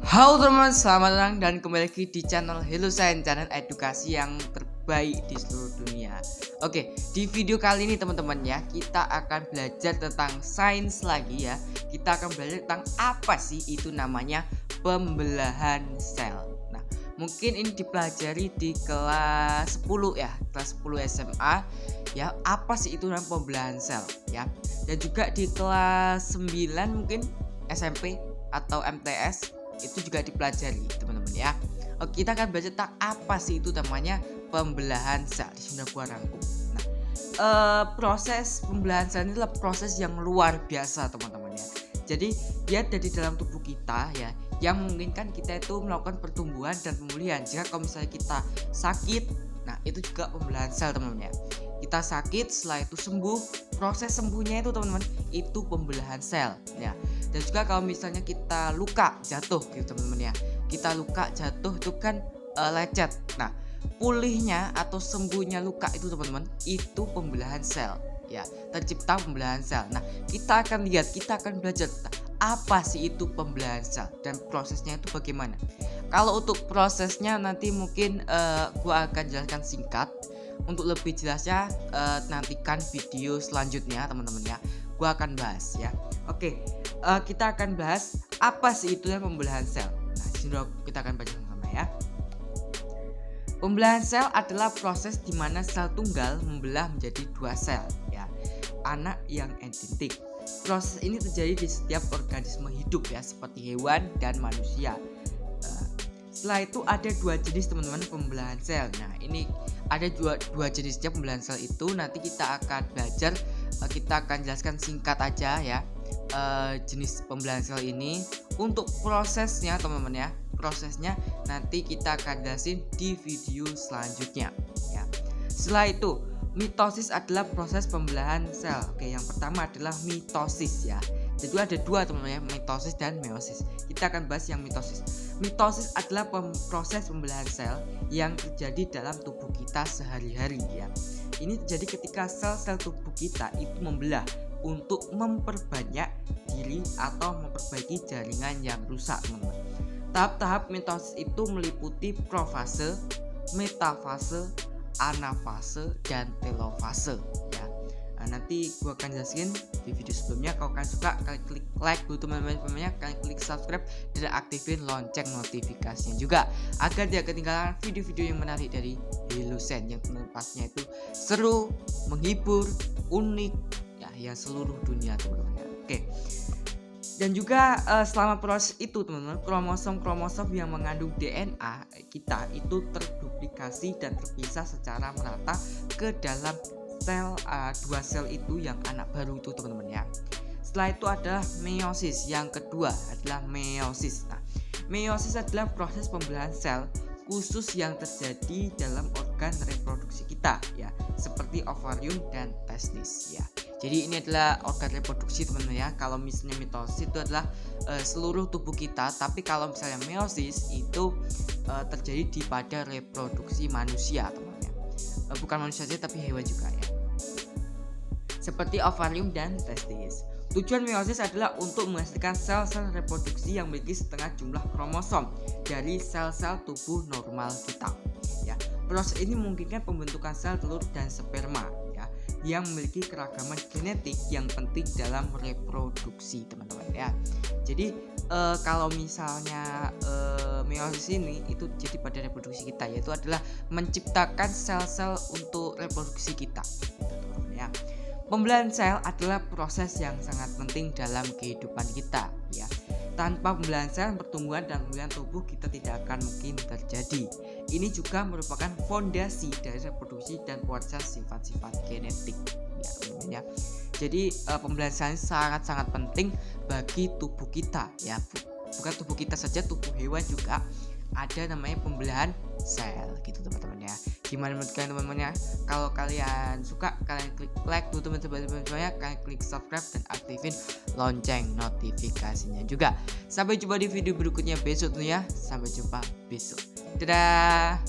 Halo teman, selamat datang dan kembali lagi di channel Hello Science, channel edukasi yang terbaik di seluruh dunia. Oke, di video kali ini teman-teman ya, kita akan belajar tentang sains lagi ya. Kita akan belajar tentang apa sih itu namanya pembelahan sel. Nah, mungkin ini dipelajari di kelas 10 ya, kelas 10 SMA ya, apa sih itu namanya pembelahan sel ya. Dan juga di kelas 9 mungkin SMP atau MTS itu juga dipelajari teman-teman ya. Oke, kita akan belajar tentang apa sih itu namanya pembelahan sel. Di sini gua rangkum. Nah, proses pembelahan sel ini adalah proses yang luar biasa teman-teman ya. Jadi dia ada di dalam tubuh kita ya, yang memungkinkan kita itu melakukan pertumbuhan dan pemulihan. Jika kalau misalnya kita sakit, nah itu juga pembelahan sel teman-teman ya. Kita sakit, setelah itu sembuh, proses sembuhnya itu teman-teman itu pembelahan sel ya. Dan juga kalau misalnya kita luka jatuh gitu teman-teman ya, kita luka jatuh itu kan lecet. Nah, pulihnya atau sembuhnya luka itu teman-teman itu pembelahan sel ya, tercipta pembelahan sel. Nah, kita akan lihat, kita akan belajar apa sih itu pembelahan sel dan prosesnya itu bagaimana. Kalau untuk prosesnya nanti mungkin gua akan jelaskan singkat. Untuk lebih jelasnya nantikan video selanjutnya teman-teman ya, gua akan bahas ya. Oke, kita akan bahas apa sih itu pembelahan sel. Nah, disini kita akan baca sama-sama ya. Pembelahan sel adalah proses di mana sel tunggal membelah menjadi dua sel ya, anak yang identik. Proses ini terjadi di setiap organisme hidup ya, seperti hewan dan manusia. Setelah itu ada dua jenis teman-teman pembelahan sel. Nah, ini ada dua jenisnya pembelahan sel itu. Nanti kita akan belajar, kita akan jelaskan singkat aja ya, jenis pembelahan sel ini. Untuk prosesnya teman-teman ya, prosesnya nanti kita akan jelasin di video selanjutnya ya. Setelah itu mitosis adalah proses pembelahan sel. Oke, yang pertama adalah mitosis ya. Jadi ada dua teman-teman ya, mitosis dan meiosis. Kita akan bahas yang mitosis. Mitosis adalah proses pembelahan sel yang terjadi dalam tubuh kita sehari-hari ya. Ini terjadi ketika sel-sel tubuh kita itu membelah untuk memperbanyak diri atau memperbaiki jaringan yang rusak teman-teman. Tahap-tahap mitosis itu meliputi profase, metafase, anafase, dan telofase ya. Nah, nanti gua akan jelasin di video sebelumnya. Kalau kalian suka, kalian klik like dulu teman-teman, kalian klik subscribe dan aktifin lonceng notifikasinya juga agar tidak ketinggalan video-video yang menarik dari Hello Science yang pastinya itu seru, menghibur, unik ya, yang seluruh dunia teman-teman. Oke. Dan juga selama proses itu teman-teman, kromosom yang mengandung DNA kita itu terduplikasi dan terpisah secara merata ke dalam sel, dua sel itu yang anak baru itu teman-teman ya. Setelah itu adalah meiosis. Yang kedua adalah meiosis. Nah, meiosis adalah proses pembelahan sel khusus yang terjadi dalam organ reproduksi kita ya, seperti ovarium dan testis ya. Jadi ini adalah organ reproduksi teman-teman ya. Kalau misalnya mitosis itu adalah seluruh tubuh kita, tapi kalau misalnya meiosis itu terjadi di pada reproduksi manusia teman-teman ya. Bukan manusia saja tapi hewan juga ya, seperti ovarium dan testis. Tujuan meiosis adalah untuk menghasilkan sel-sel reproduksi yang memiliki setengah jumlah kromosom dari sel-sel tubuh normal kita ya. Proses ini memungkinkan pembentukan sel telur dan sperma ya, yang memiliki keragaman genetik yang penting dalam reproduksi teman-teman ya. Jadi kalau misalnya meiosis ini itu jadi pada reproduksi kita, yaitu adalah menciptakan sel-sel untuk reproduksi kita teman-teman ya. Pembelahan sel adalah proses yang sangat penting dalam kehidupan kita ya. Tanpa pembelahan sel, pertumbuhan dan pemulihan tubuh kita tidak akan mungkin terjadi. Ini juga merupakan fondasi dari reproduksi dan pewarisan sifat-sifat genetik ya teman-teman ya. Jadi pembelahan sel sangat-sangat penting bagi tubuh kita ya. Bukan tubuh kita saja, tubuh hewan juga ada namanya pembelahan sel gitu teman-teman ya. Gimana menurut kalian teman-teman ya? Kalau kalian suka, kalian klik like dulu teman-teman, kalian klik subscribe dan aktifin lonceng notifikasinya juga. Sampai jumpa di video berikutnya besok tuh ya. Sampai jumpa besok. Dadah.